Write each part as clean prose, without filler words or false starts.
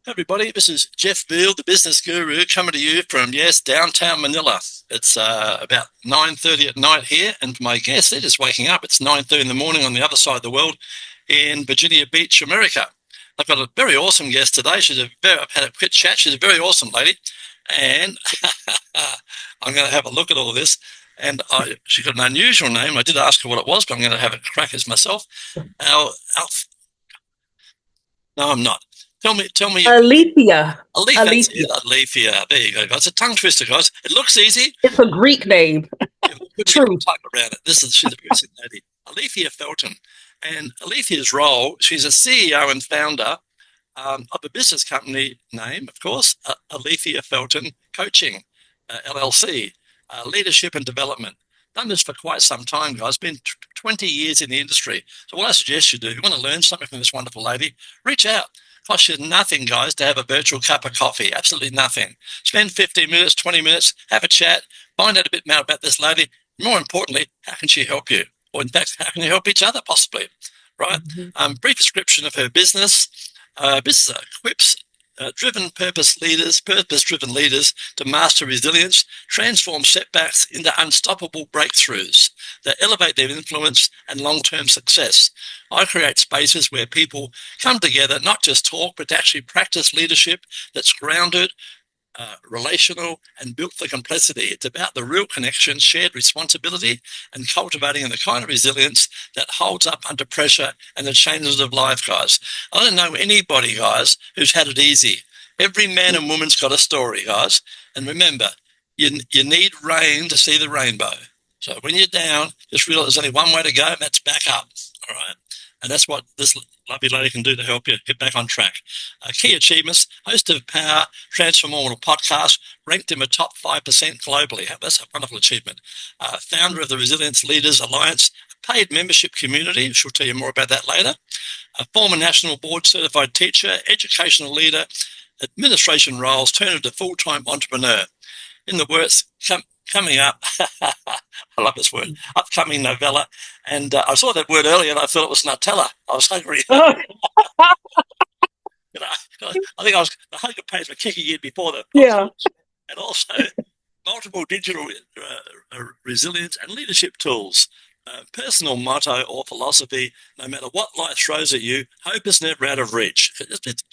Everybody, this is Jeff Veale, the business guru, coming to you from, yes, downtown Manila. It's about 9:30 at night here, and for my guests, they're just waking up. It's 9:30 in the morning on the other side of the world in Virginia Beach, America. I've got a very awesome guest today. I've had a quick chat. She's a very awesome lady, and I'm going to have a look at all of this. And she got an unusual name. I did ask her what it was, but I'm going to have a crack at myself. No, I'm not. Tell me. Alethea. Alethea. Alethea. Alethea. There you go, guys. It's a tongue twister, guys. It looks easy. It's a Greek name. True. Talk around it. She's a very sick lady. Alethea Felton. And Alethea's role, she's a CEO and founder of a business company name, of course, Alethea Felton Coaching, LLC, leadership and development. Done this for quite some time, guys. Been 20 years in the industry. So what I suggest you do, if you want to learn something from this wonderful lady, reach out. Costs you nothing, guys, to have a virtual cup of coffee. Absolutely nothing. Spend 15 minutes, 20 minutes, have a chat, find out a bit more about this lady. More importantly, how can she help you? Or in fact, how can you help each other possibly? Right? Brief description of her business. Business equips purpose-driven leaders to master resilience, transform setbacks into unstoppable breakthroughs that elevate their influence and long-term success. I create spaces where people come together, not just talk, but to actually practice leadership that's grounded, relational, and built for complexity. It's about the real connection, shared responsibility, and cultivating the kind of resilience that holds up under pressure and the changes of life, guys. I don't know anybody, guys, who's had it easy. Every man and woman's got a story, guys. And remember, you need rain to see the rainbow. So when you're down, just realize there's only one way to go, and that's back up. All right. And that's what this lovely lady can do to help you get back on track. Key achievements: host of Power Transformational Podcast, ranked in the top 5% globally. That's a wonderful achievement. Founder of the Resilience Leaders Alliance, a paid membership community. She'll tell you more about that later. A former national board certified teacher, educational leader, administration roles, turned into full-time entrepreneur. In the words coming up, I love this word, upcoming novella. And I saw that word earlier and I thought it was Nutella. I was hungry. I think the hunger pains were kicking in before the and also multiple digital resilience and leadership tools. Personal motto or philosophy: no matter what life throws at you, hope is never out of reach.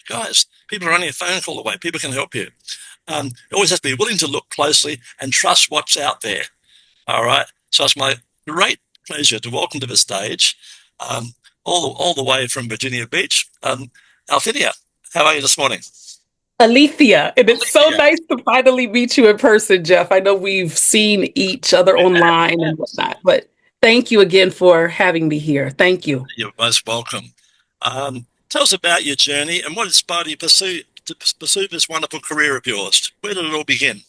Guys, people are only a phone call away. People can help you. You always have to be willing to look closely and trust what's out there. All right. So it's my great pleasure to welcome to the stage, all the way from Virginia Beach, Alethea. How are you this morning? Alethea. And it's so nice to finally meet you in person, Jeff. I know we've seen each other online and whatnot, but thank you again for having me here. Thank you. You're most welcome. Tell us about your journey and what inspired you to pursue this wonderful career of yours. Where did it all begin?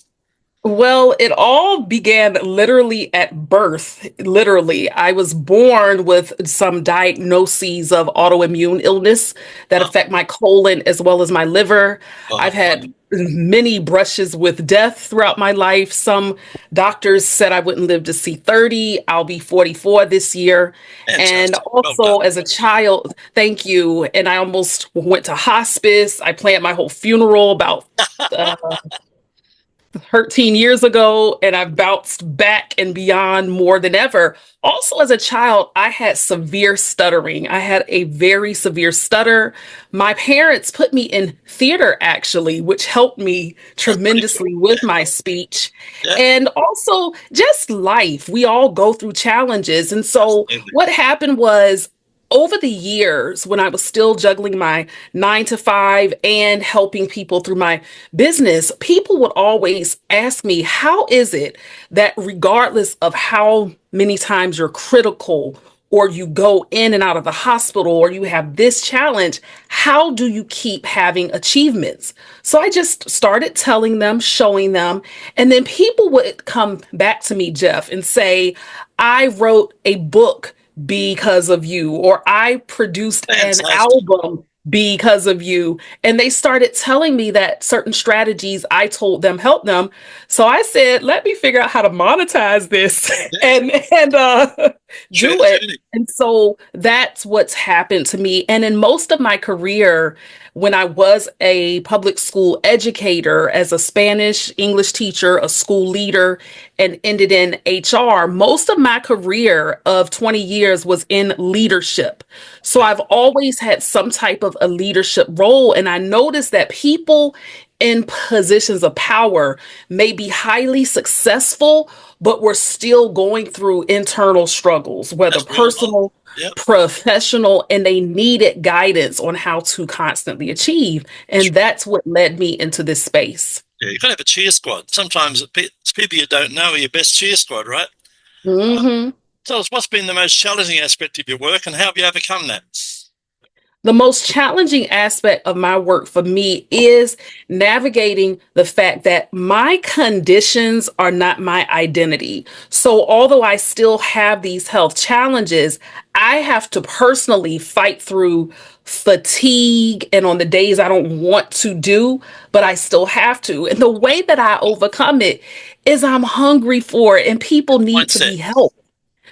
Well, it all began literally at birth. Literally, I was born with some diagnoses of autoimmune illness that affect my colon as well as my liver. I've had many brushes with death throughout my life. Some doctors said I wouldn't live to see 30. I'll be 44 this year. Fantastic. And also as a child, thank you. And I almost went to hospice. I planned my whole funeral about 13 years ago, and I've bounced back and beyond more than ever. Also, as a child, I had severe stuttering. I had a very severe stutter. My parents put me in theater, actually, which helped me tremendously with my speech. And also just life. We all go through challenges. And so what happened was, over the years, when I was still juggling my 9 to 5 and helping people through my business, people would always ask me, how is it that regardless of how many times you're critical or you go in and out of the hospital or you have this challenge, how do you keep having achievements? So I just started telling them, showing them, and then people would come back to me, Jeff, and say, I wrote a book because of you, or I produced an album because of you. And they started telling me that certain strategies I told them helped them. So I said, let me figure out how to monetize this. And Share Do the it. journey. And so that's what's happened to me. And in most of my career, when I was a public school educator as a Spanish, English teacher, a school leader, and ended in HR, most of my career of 20 years was in leadership. So Yeah. I've always had some type of a leadership role. And I noticed that people in positions of power may be highly successful, but we're still going through internal struggles, whether As we all are. personal, Yeah. professional, and they needed guidance on how to constantly achieve. That's And that's what led me into this space. Yeah, you've got to have a cheer squad. Sometimes it's people you don't know are your best cheer squad, right? Uh, Mhm. Tell us what's been the most challenging aspect of your work and how have you overcome that? The most challenging aspect of my work for me is navigating the fact that my conditions are not my identity. So, although I still have these health challenges, I have to personally fight through fatigue and on the days I don't want to do, but I still have to. And the way that I overcome it is I'm hungry for it, and people need to Mindset. be helped.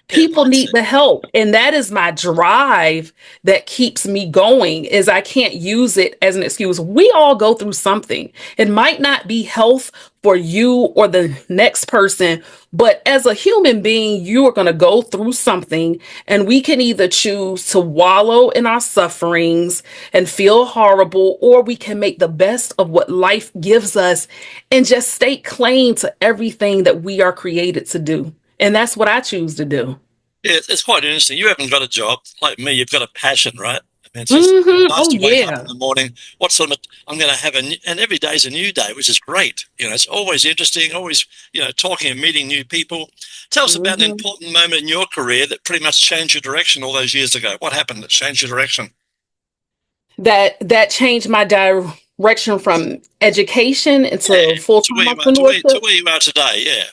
Yeah, People need mindset. the help, and that is my drive that keeps me going. Is I can't use it as an excuse. We all go through something. It might not be health for you or the next person, but as a human being, you are going to go through something, and we can either choose to wallow in our sufferings and feel horrible, or we can make the best of what life gives us and just stake claim to everything that we are created to do. And that's what I choose to do. Yeah, it's quite interesting. You haven't got a job like me. You've got a passion, right? I mean, it's just nice Oh, to wake up in yeah. the morning. What sort of I'm going to have and every day is a new day, which is great. It's always interesting. Always, talking and meeting new people. Tell us about an hmm important moment in your career that pretty much changed your direction all those years ago. What happened that changed your direction? That changed my direction from education Yeah, into to full-time where you are, to entrepreneurship. where you are today. Yeah,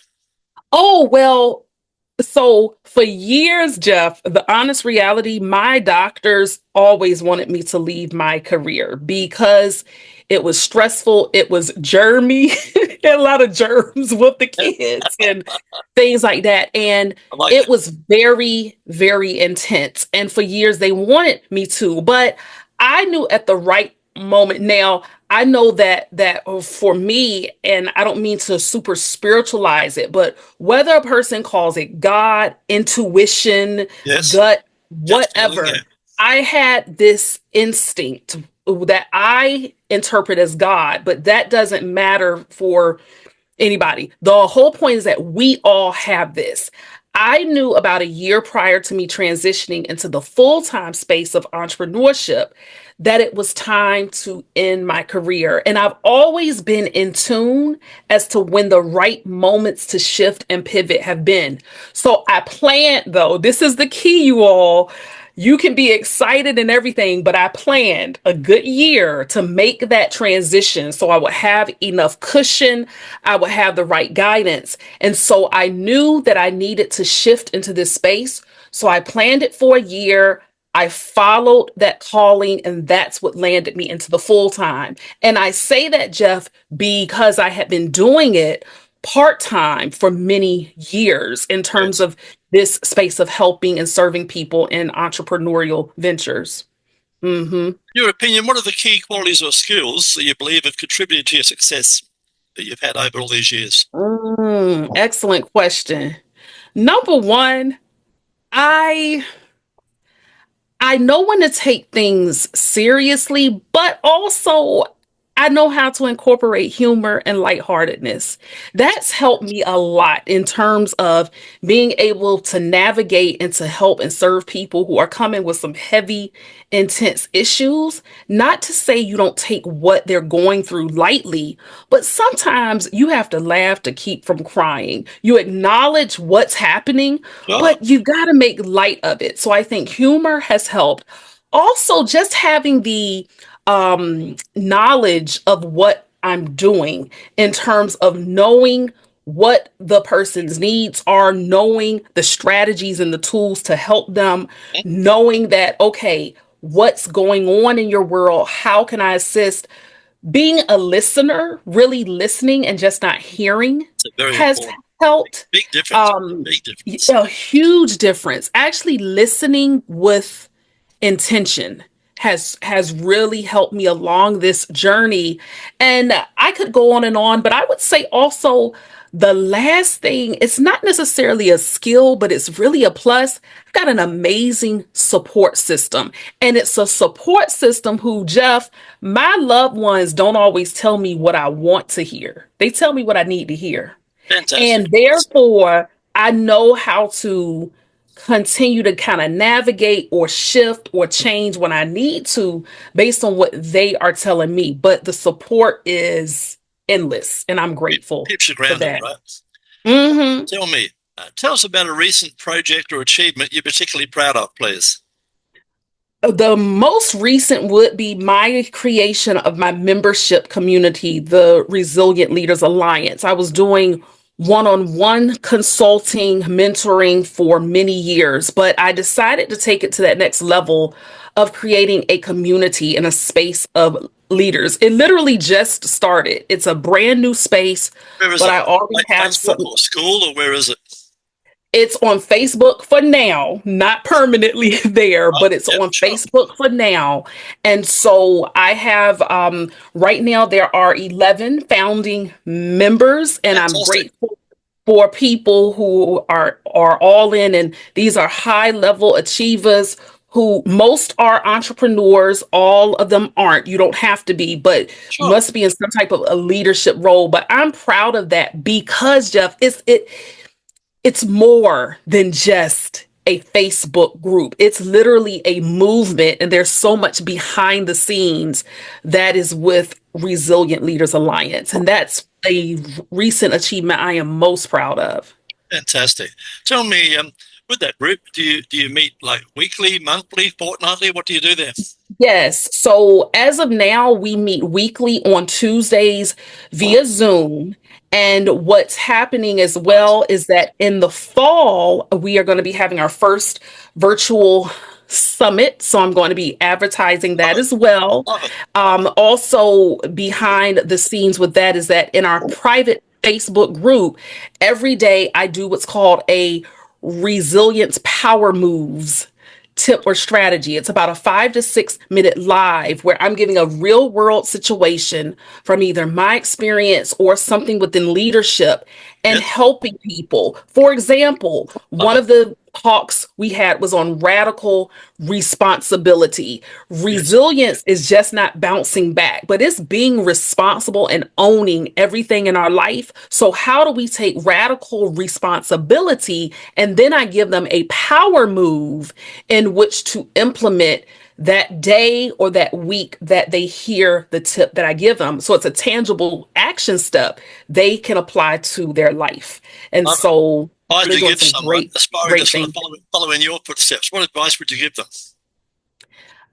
Oh, well, so for years, Jeff, the honest reality, my doctors always wanted me to leave my career because it was stressful, it was germy, a lot of germs with the kids and things like that. And I like it that. was very, very intense. And for years, they wanted me to, but I knew at the right moment. Now, I know that for me, and I don't mean to super spiritualize it, but whether a person calls it God, intuition, Yes, gut, gut feeling. Yeah, whatever, I had this instinct that I interpret as God, but that doesn't matter for anybody. The whole point is that we all have this. I knew about a year prior to me transitioning into the full time space of entrepreneurship that it was time to end my career. And I've always been in tune as to when the right moments to shift and pivot have been. So I planned, though, this is the key, you all. You can be excited and everything, but I planned a good year to make that transition so I would have enough cushion, I would have the right guidance. And so I knew that I needed to shift into this space. So I planned it for a year. I followed that calling, and that's what landed me into the full time. And I say that, Jeff, because I had been doing it part time for many years in terms yes. of this space of helping and serving people in entrepreneurial ventures. hmm In your opinion, what are the key qualities or skills that you believe have contributed to your success that you've had over all these years? Excellent question. Number one, I I know when to take things seriously, but also I know how to incorporate humor and lightheartedness. That's helped me a lot in terms of being able to navigate and to help and serve people who are coming with some heavy, intense issues. Not to say you don't take what they're going through lightly, but sometimes you have to laugh to keep from crying. You acknowledge what's happening, Sure. but you got to make light of it. So I think humor has helped. Also, just having the knowledge of what I'm doing in terms of knowing what the person's needs are, knowing the strategies and the tools to help them, knowing that, okay, what's going on in your world? How can I assist? Being a listener, really listening and just not hearing It's very has important. felt Big difference. um, Big difference. a huge difference. Actually, listening with intention has really helped me along this journey. And I could go on, but I would say also the last thing, it's not necessarily a skill, but it's really a plus. I've got an amazing support system. And it's a support system who, Jeff, my loved ones don't always tell me what I want to hear. They tell me what I need to hear. Fantastic. And therefore, I know how to continue to kind of navigate or shift or change when I need to based on what they are telling me. But the support is endless, and I'm grateful Keeps you for grounded, that. right? hmm Tell me, tell us about a recent project or achievement you're particularly proud of, please. The most recent would be my creation of my membership community, the Resilient Leaders Alliance. I was doing one-on-one consulting, mentoring for many years, but I decided to take it to that next level of creating a community and a space of leaders. It literally just started. It's a brand new space, Where is but it? I already Like have Facebook some. or school, or where is it? It's on Facebook for now, not permanently there, Right? but it's Yep, on sure. Facebook for now. And so I have, right now, there are 11 founding members, and I'm Fantastic. grateful for people who are all in. And these are high level achievers who most are entrepreneurs. All of them aren't. You don't have to be, but Sure. must be in some type of a leadership role. But I'm proud of that because, Jeff, it's more than just a Facebook group. It's literally a movement, and there's so much behind the scenes that is with Resilient Leaders Alliance. And that's a recent achievement I am most proud of. Fantastic. Tell me, with that group, do you meet like weekly, monthly, fortnightly? What do you do there? Yes. So as of now, we meet weekly on Tuesdays via Zoom. And what's happening as well is that in the fall, we are going to be having our first virtual summit. So I'm going to be advertising Love that it. as well. Love it. Also, behind the scenes with that is that in our private Facebook group, every day I do what's called a resilience power moves tip or strategy. It's about a 5 to 6 minute live where I'm giving a real world situation from either my experience or something within leadership and Yes. helping people. For example, Love one it. of the talks we had was on radical responsibility. Yes. Resilience is just not bouncing back, but it's being responsible and owning everything in our life. So, how do we take radical responsibility? And then I give them a power move in which to implement that day or that week that they hear the tip that I give them. So it's a tangible action step they can apply to their life. And Love it. so Why do really you doing give some someone great, aspiring to great sort of things. follow in your footsteps? What advice would you give them?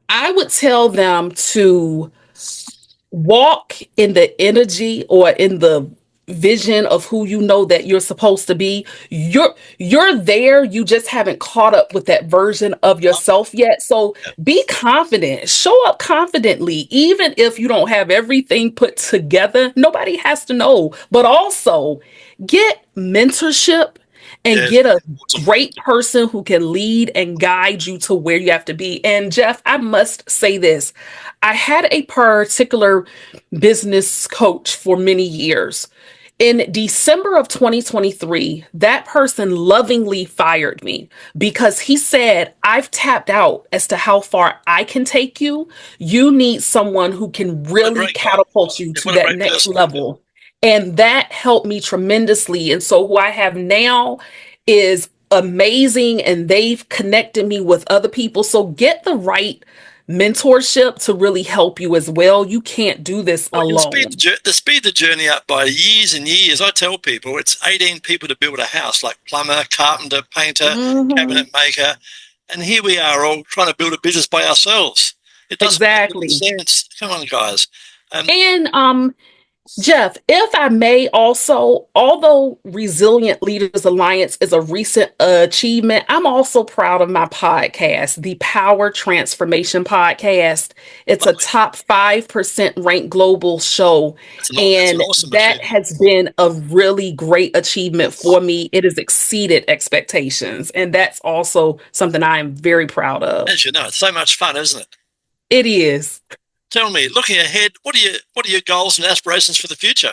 I would tell them to walk in the energy or in the vision of who you know that you're supposed to be. You're there, you just haven't caught up with that version of Love it. yourself yet. So Yeah. be confident, show up confidently, even if you don't have everything put together. Nobody has to know, but also get mentorship and Yes. get a Awesome. great person who can lead and guide you to where you have to be. And Jeff, I must say this. I had a particular business coach for many years. In December of 2023, that person lovingly fired me because he said, I've tapped out as to how far I can take you. You need someone who can What a really great guy. catapult you Yeah, to what a that great next person. level. And that helped me tremendously. And so, who I have now is amazing, and they've connected me with other people. So, get the right mentorship to really help you as well. You can't do this Well, you'll speed alone. speed the journey up by years and years. I tell people it's 18 people to build a house, like plumber, carpenter, painter, Mhm. cabinet maker, and here we are all trying to build a business by ourselves. It doesn't make any Exactly. sense. Come on, guys. Um, And Jeff, if I may also, although Resilient Leaders Alliance is a recent achievement, I'm also proud of my podcast, the Power Transformation Podcast. It's a Lovely. top 5% ranked global show, That's an and awesome that achievement. has been a really great achievement for me. It has exceeded expectations, and that's also something I am very proud of. As you know, it's so much fun, isn't it? It is. Tell me, looking ahead, what are your goals and aspirations for the future?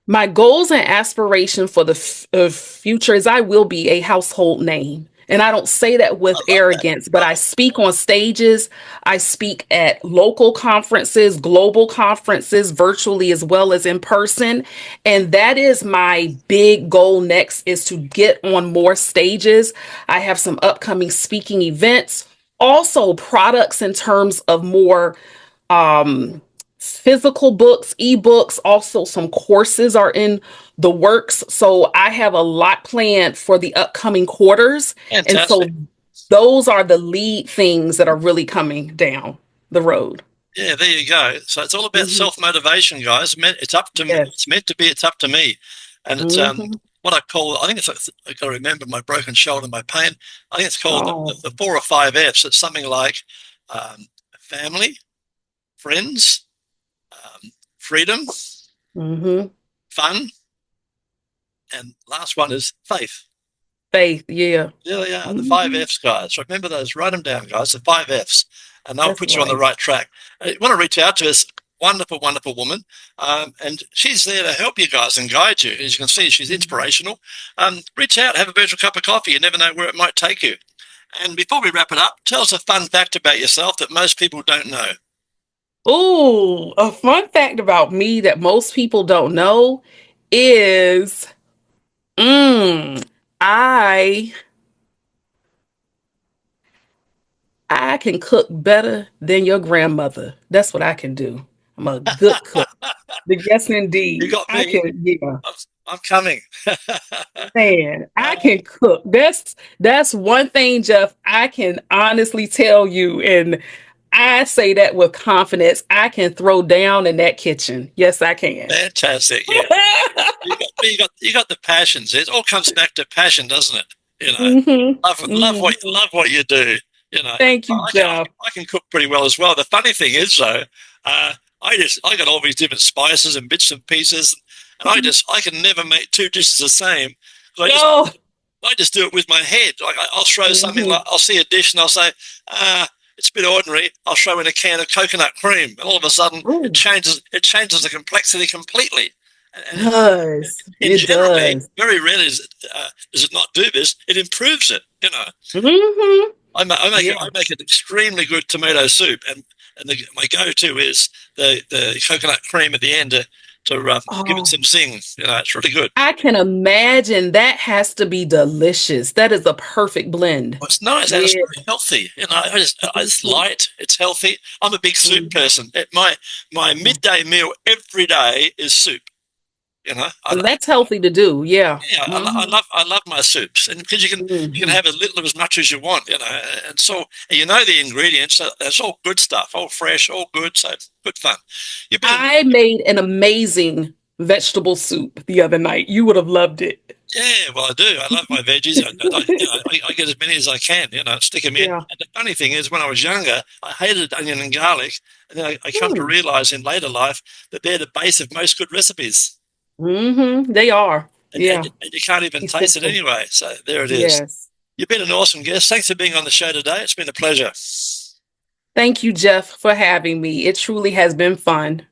My goals and aspiration for the future is I will be a household name. And I don't say that I with love that. arrogance, but I speak on stages. I speak at local conferences, global conferences, virtually as well as in person. And that is my big goal next, is to get on more stages. I have some upcoming speaking events, also products in terms of more um, physical books, ebooks, also some courses are in the works. So I have a lot planned for the upcoming quarters. And so Fantastic. those are the lead things that are really coming down the road. Yeah, there you go. So it's all about Mhm. self-motivation, guys. It's up to me. Yes. It's meant to be. It's up to me. And it's Hmm. what I call. I think I got to remember my broken shoulder, my pain. I think it's called Oh. the 4 or 5 Fs. It's something like family, friends, freedom, Hmm. fun, and last one is faith. Faith. Yeah. There they are, the five Hmm. Fs, guys. Remember those. Write them down, guys. The 5 Fs, and they'll That's put you on the right. right track. You want to reach out to us. Wonderful, wonderful woman, and she's there to help you guys and guide you. As you can see, she's inspirational. Reach out, have a virtual cup of coffee. You never know where it might take you. And before we wrap it up, tell us a fun fact about yourself that most people don't know. Oh, a fun fact about me that most people don't know is mm, I I can cook better than your grandmother. That's what I can do. I'm a good cook. Yes, You indeed. got I me. can, yeah, I'm, I'm coming. man, I uh, can cook. That's one thing, Jeff, I can honestly tell you, and I say that with confidence. I can throw down in that kitchen. Yes, I can. Fantastic. Yeah. You got the passions. It all comes back to passion, doesn't it? You know, Hmm. love what you do. You know, Thank you, I can Jeff. I can cook pretty well as well. The funny thing is though, I got all these different spices and bits and pieces, and I can never make two dishes the same. Oh. I just do it with my head. Like I'll throw something, Hmm. like I'll see a dish and I'll say, it's a bit ordinary. I'll throw in a can of coconut cream, and all of a sudden Ooh, it changes the complexity completely. And does. and It generally, does. very rarely does it not do this. It improves it. You know, Hmm. I Yeah. make an extremely good tomato soup, and my go-to is the coconut cream at the end to give it Oh, some zing. You know, it's really good. I can imagine that has to be delicious. That is a perfect blend. Well, it's nice and it's Yeah. very healthy. You know, it's Mhm. light, it's healthy. I'm a big soup Mhm. person. My midday meal every day is soup. You know, And that's healthy to do. Yeah. yeah, Hmm. I love my soups, and because you can Hmm. have as little of as much as you want. You know, and so and you know the ingredients. So it's all good stuff, all fresh, all good. So good fun. You've been I made an amazing vegetable soup the other night. You would have loved it. Yeah, well, I do. I love my veggies. I get as many as I can, stick them in. Yeah. And the funny thing is, when I was younger, I hated onion and garlic. And then I come to Hmm. realize in later life that they're the base of most good recipes. They are. And Yeah. you can't even taste it Essential. anyway. So there it is. Yes. You've been an awesome guest. Thanks for being on the show today. It's been a pleasure. Thank you, Jeff, for having me. It truly has been fun.